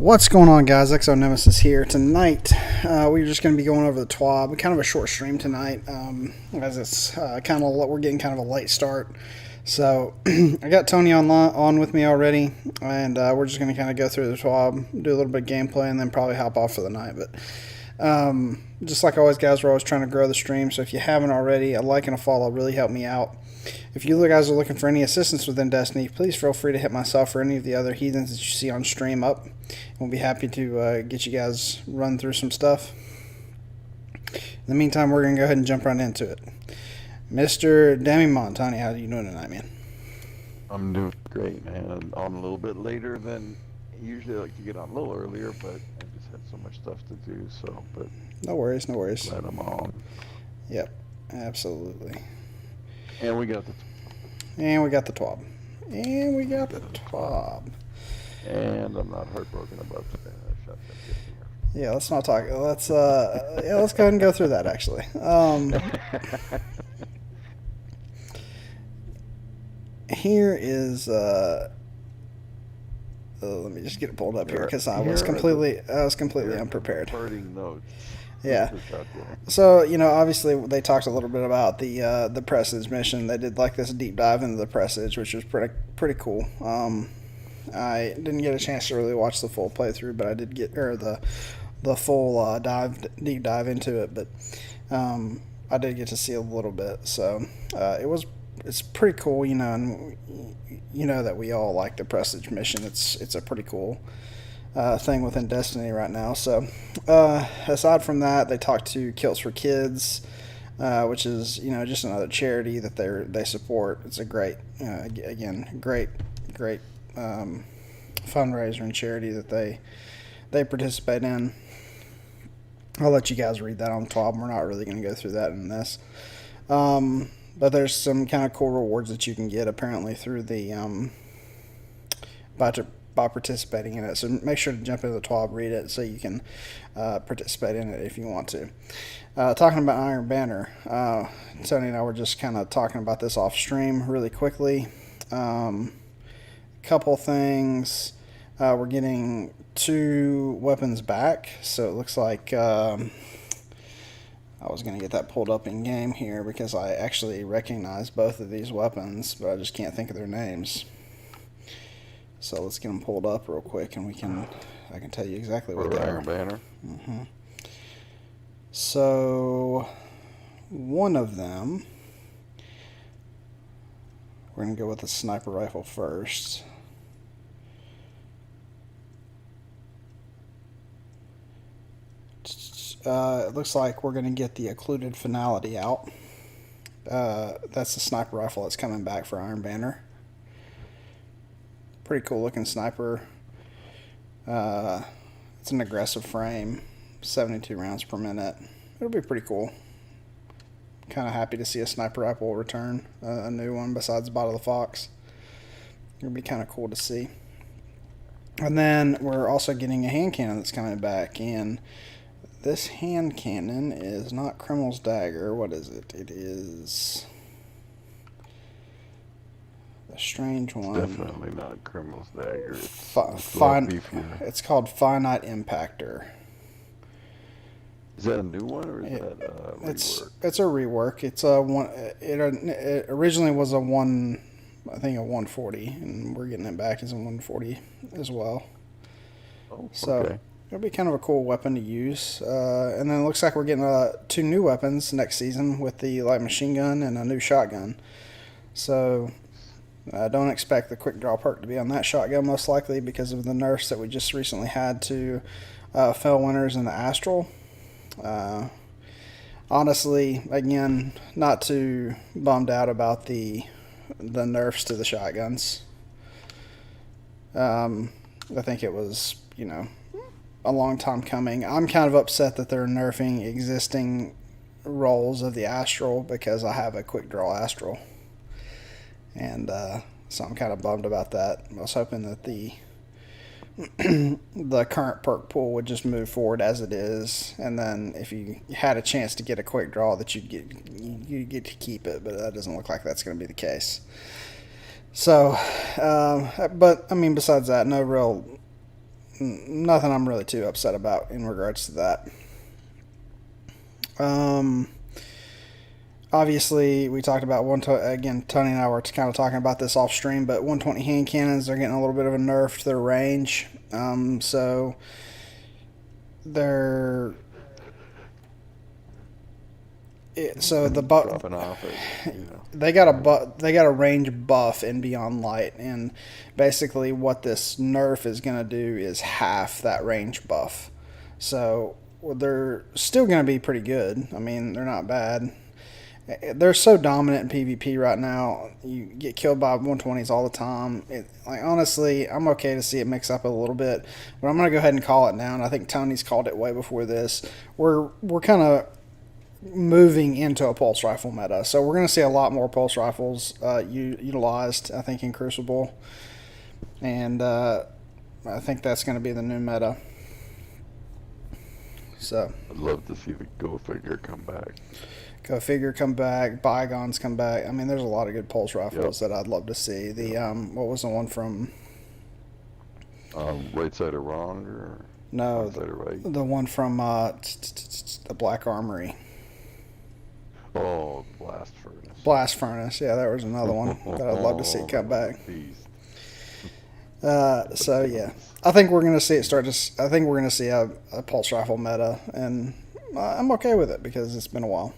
What's going on, guys? Exo Nemesis here. Tonight, we're just going to be going over the TWAB. Kind of a short stream tonight, as it's we're getting kind of a late start. So I got Tony on with me already, and we're just going to kind of go through the TWAB, do a little bit of gameplay, and then probably hop off for the night. But just like always, guys, we're always trying to grow the stream. So if you haven't already, a like and a follow really help me out. If you guys are looking for any assistance within Destiny, please feel free to hit myself or any of the other heathens that you see on stream up. We'll be happy to get you guys run through some stuff. In the meantime, we're going to go ahead and jump right into it. Mr. Demi Montani, how are you doing tonight, man? I'm doing great, man. I'm on a little bit later than usually. I like to get on a little earlier, but I just had so much stuff to do. But no worries. Glad I'm on. Yep, absolutely. And we got the TWAB. And I'm not heartbroken about the shotgun getting here. Yeah, let's not talk. Let's go ahead and go through that actually. Here is let me just get it pulled up here because I was completely unprepared. Parting notes. Yeah. So, obviously they talked a little bit about the Presage mission. They did like this deep dive into the Presage, which was pretty cool. I didn't get a chance to really watch the full playthrough, but I did get the full deep dive into it. But I did get to see a little bit, so it's pretty cool, and that we all like the Prestige mission. It's a pretty cool thing within Destiny right now. So aside from that, they talked to Kilts for Kids, which is just another charity that they support. It's a great fundraiser and charity that they participate in. I'll let you guys read that on the top. We're not really going to go through that in this. But there's some kind of cool rewards that you can get apparently through the by participating in it. So make sure to jump into the TWAB, read it, so you can participate in it if you want to. Talking about Iron Banner, Tony and I were just kind of talking about this off stream really quickly. Couple things. We're getting 2 weapons back, so it looks like I was going to get that pulled up in game here because I actually recognize both of these weapons, but I just can't think of their names. So let's get them pulled up real quick, and I can tell you exactly what they are. Iron Banner. Mm-hmm. So one of them, we're going to go with the sniper rifle first. It looks like we're going to get the occluded finality out. That's the sniper rifle that's coming back for Iron Banner. Pretty cool looking sniper. It's an aggressive frame, 72 rounds per minute. It'll be pretty cool. Kind of happy to see a sniper rifle return, a new one besides Bottle of the Fox. It'll be kind of cool to see. And then we're also getting a hand cannon that's coming back, and this hand cannon is not Criminal's Dagger. What is it? It is a strange one. It's definitely not Criminal's Dagger. It's called Finite Impactor. Is that a new one, or is that a rework? It's a rework. It's a one. It originally was a 140, and we're getting it back as a 140 as well. Oh, so okay. It'll be kind of a cool weapon to use. And then it looks like we're getting 2 new weapons next season with the light machine gun and a new shotgun. So I don't expect the quick draw perk to be on that shotgun, most likely because of the nerfs that we just recently had to Fellwinters and the Astral. Honestly, again, not too bummed out about the nerfs to the shotguns. I think it was, a long time coming. I'm kind of upset that they're nerfing existing rolls of the Astral because I have a quick draw Astral. And so I'm kind of bummed about that. I was hoping that the current perk pool would just move forward as it is, and then if you had a chance to get a quick draw that you'd get to keep it, but that doesn't look like that's going to be the case. So, but I mean, besides that, no real nothing I'm really too upset about in regards to that. Obviously, we talked about again. Tony and I were kind of talking about this off stream, but 120 hand cannons are getting a little bit of a nerf to their range. So they're dropping off at, they got a range buff in Beyond Light, and basically what this nerf is going to do is half that range buff. So they're still going to be pretty good. I mean, they're not bad. They're so dominant in PvP right now. You get killed by 120s all the time. Honestly, I'm okay to see it mix up a little bit, but I'm going to go ahead and call it now. And I think Tony's called it way before this. We're kind of moving into a pulse rifle meta, so we're going to see a lot more pulse rifles utilized, I think, in Crucible, and I think that's going to be the new meta. So I'd love to see the Go Figure come back. Go Figure come back, Bygones come back. I mean, there's a lot of good pulse rifles that I'd love to see. The what was the one from? Right Side or Wrong, or no, Side or Right? The one from the Black Armory. Oh, Blast Furnace. Blast Furnace, yeah, there was another one that I'd love to see come back. So yeah, I think we're gonna see it start to. I think we're gonna see a pulse rifle meta, and I'm okay with it because it's been a while.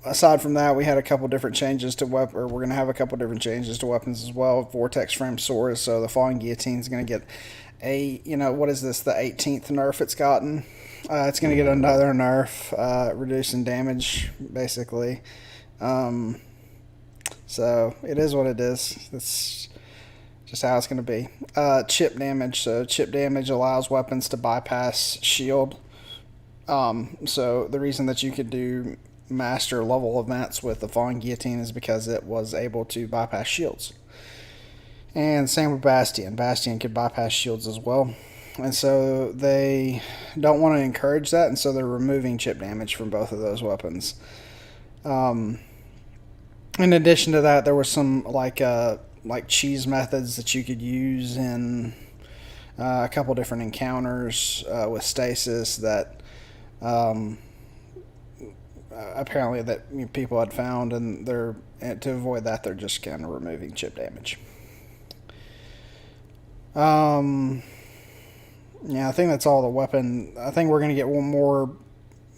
Aside from that, we had a couple different changes to weapon, or we're going to have a couple different changes to weapons as well. Vortex frame swords, so the Falling Guillotine is going to get what is this, the 18th nerf it's gotten. It's going to get another nerf, reducing damage, basically. So it is what it is. That's just how it's going to be. Chip damage, so chip damage allows weapons to bypass shield. So the reason that you could do master level events with the Falling Guillotine is because it was able to bypass shields. And same with Bastion. Bastion could bypass shields as well. And so they don't want to encourage that, and so they're removing chip damage from both of those weapons. In addition to that, there were some like cheese methods that you could use in a couple different encounters with stasis that apparently that people had found, and to avoid that, they're just kind of removing chip damage. Yeah, I think that's all the weapon. I think we're going to get one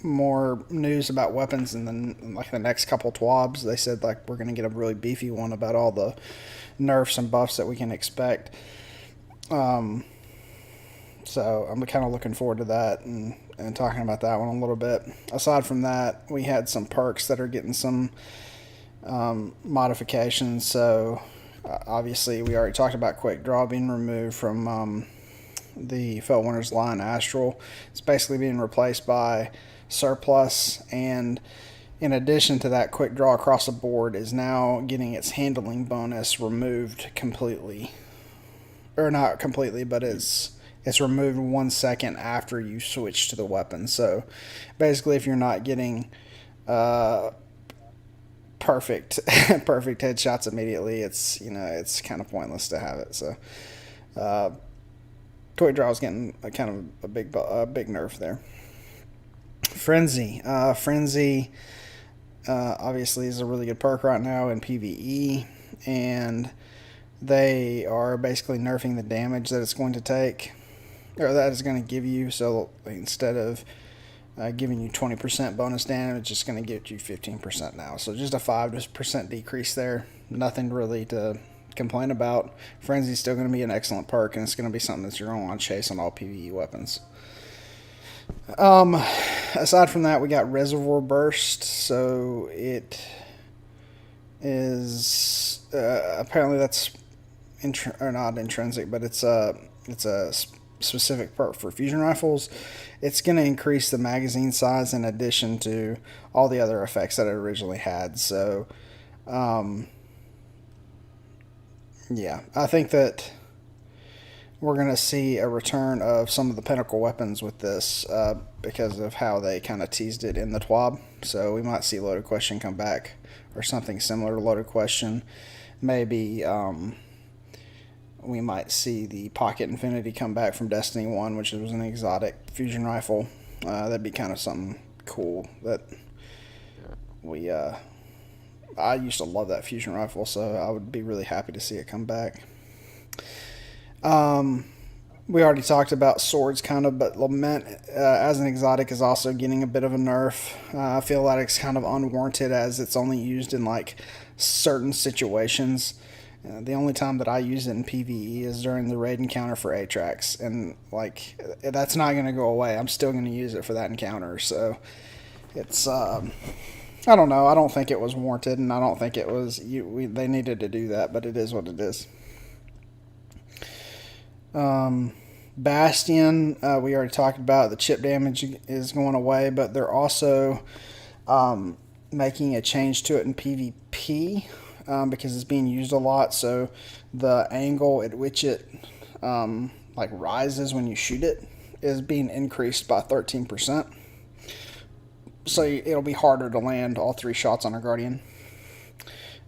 more news about weapons in the next couple TWABs. They said we're going to get a really beefy one about all the nerfs and buffs that we can expect. So I'm kind of looking forward to that and talking about that one a little bit. Aside from that, we had some perks that are getting some modifications. So obviously, we already talked about Quick Draw being removed from the Feltwinter's line Astral. It's basically being replaced by Surplus, and in addition to that, Quick Draw across the board is now getting its handling bonus removed completely. Or not completely, but it's removed 1 second after you switch to the weapon. So basically, if you're not getting perfect headshots immediately, it's kind of pointless to have it. So Quick Draw is getting a big nerf there. Frenzy obviously is a really good perk right now in PvE, and they are basically nerfing the damage that it's going to take, or that it's going to give you. So instead of giving you 20% bonus damage, it's just going to get you 15% now. So just a 5% decrease there. Nothing really to complain about. Frenzy's still going to be an excellent perk, and it's going to be something that you're going to want to chase on all PvE weapons. Aside from that, we got Reservoir Burst. So it is apparently that's not intrinsic, but it's a specific perk for fusion rifles. It's going to increase the magazine size in addition to all the other effects that it originally had. So yeah, I think that we're going to see a return of some of the pinnacle weapons with this because of how they kind of teased it in the TWAB. So we might see Loaded Question come back, or something similar to Loaded Question. Maybe we might see the Pocket Infinity come back from Destiny 1, which was an exotic fusion rifle. That'd be kind of something cool that we... I used to love that fusion rifle, so I would be really happy to see it come back. We already talked about swords kind of, but Lament as an exotic is also getting a bit of a nerf. I feel like it's kind of unwarranted as it's only used in like certain situations. The only time that I use it in PvE is during the raid encounter for Atrax, and like that's not going to go away. I'm still going to use it for that encounter, so it's I don't know. I don't think it was warranted, and I don't think it was they needed to do that, but it is what it is. Bastion, we already talked about the chip damage is going away, but they're also making a change to it in PvP because it's being used a lot. So the angle at which it like rises when you shoot it is being increased by 13%. So it'll be harder to land all 3 shots on a Guardian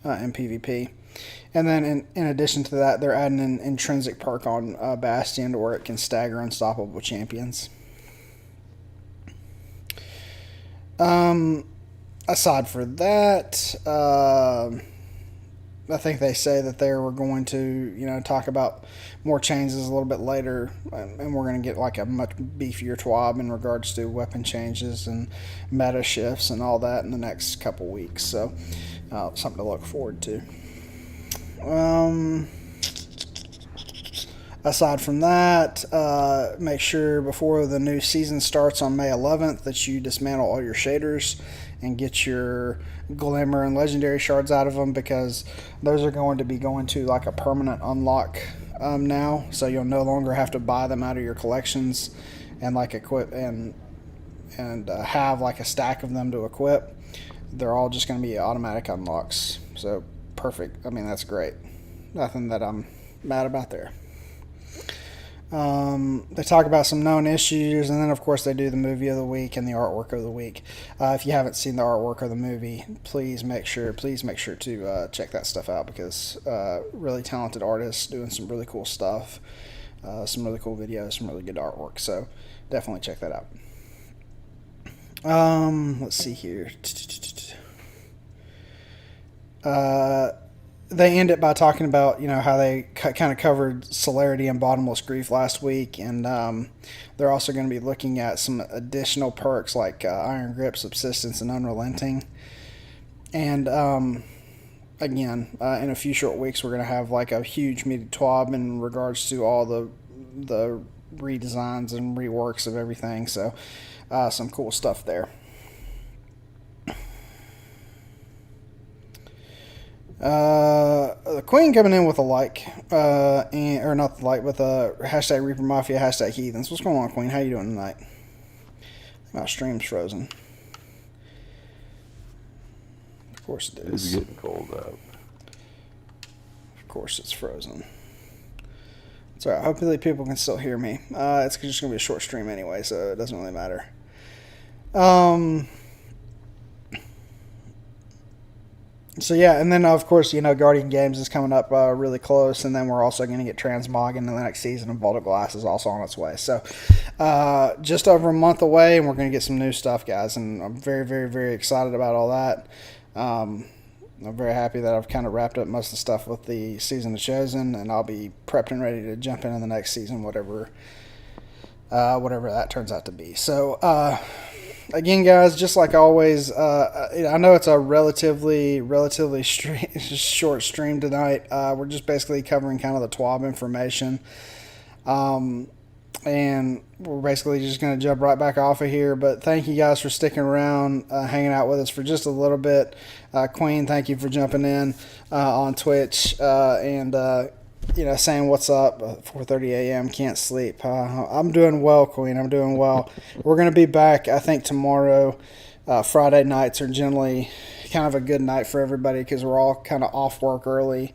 in PvP. And then in addition to that, they're adding an intrinsic perk on Bastion to where it can stagger unstoppable champions. Aside for that, I think they say that they were going to, talk about more changes a little bit later, and we're going to get like a much beefier TWAB in regards to weapon changes and meta shifts and all that in the next couple weeks. So something to look forward to. Aside from that, make sure before the new season starts on May 11th that you dismantle all your shaders and get your Glimmer and Legendary shards out of them, because those are going to be going to like a permanent unlock now, so you'll no longer have to buy them out of your collections and like equip and have like a stack of them to equip. They're all just going to be automatic unlocks, so perfect. I mean, that's great. Nothing that I'm mad about there. They talk about some known issues, and then of course they do the movie of the week and the artwork of the week. If you haven't seen the artwork of the movie, please make sure to check that stuff out, because really talented artists doing some really cool stuff, some really cool videos, some really good artwork. So definitely check that out. Let's see here. They end it by talking about, how they kind of covered Celerity and Bottomless Grief last week, and they're also going to be looking at some additional perks like Iron Grip, Subsistence, and Unrelenting. And again, in a few short weeks, we're going to have like a huge meaty TWAB in regards to all the redesigns and reworks of everything. So some cool stuff there. The Queen coming in with a or not the like, with a hashtag Reaper Mafia, hashtag Heathens. What's going on, Queen? How you doing tonight? My stream's frozen. Of course it is. It's getting cold out. Of course it's frozen. It's alright. Hopefully people can still hear me. It's just going to be a short stream anyway, so it doesn't really matter. So yeah, and then of course, Guardian Games is coming up really close, and then we're also going to get Transmog in the next season, and Vault of Glass is also on its way. So just over a month away, and we're going to get some new stuff, guys, and I'm very, very, very excited about all that. I'm very happy that I've kind of wrapped up most of the stuff with the Season of Chosen, and I'll be prepped and ready to jump in the next season, whatever that turns out to be. So again, guys, just like always, I know it's a relatively short stream tonight. We're just basically covering kind of the TWAB information. And we're basically just going to jump right back off of here. But thank you guys for sticking around, hanging out with us for just a little bit. Queen, thank you for jumping in on Twitch and saying what's up. 4:30 a.m. Can't sleep. I'm doing well, Queen. I'm doing well. We're going to be back, I think, tomorrow. Friday nights are generally kind of a good night for everybody because we're all kind of off work early.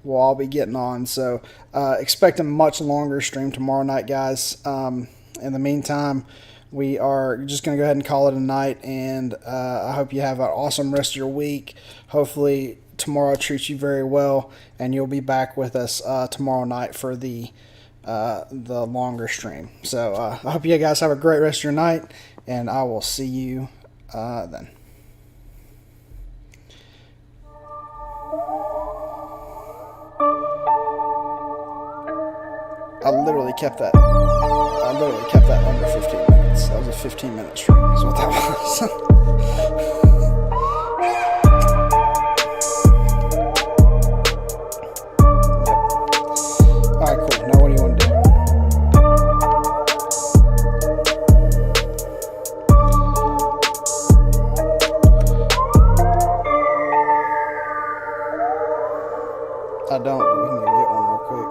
We'll all be getting on. So expect a much longer stream tomorrow night, guys. In the meantime, we are just going to go ahead and call it a night. And I hope you have an awesome rest of your week. Hopefully tomorrow treats you very well, and you'll be back with us tomorrow night for the longer stream. So I hope you guys have a great rest of your night, and I will see you then. I literally kept that under 15 minutes. That was a 15-minute stream is what that was. Yep. Alright, cool. Now what do you want to do? I don't, but we can go get one real quick.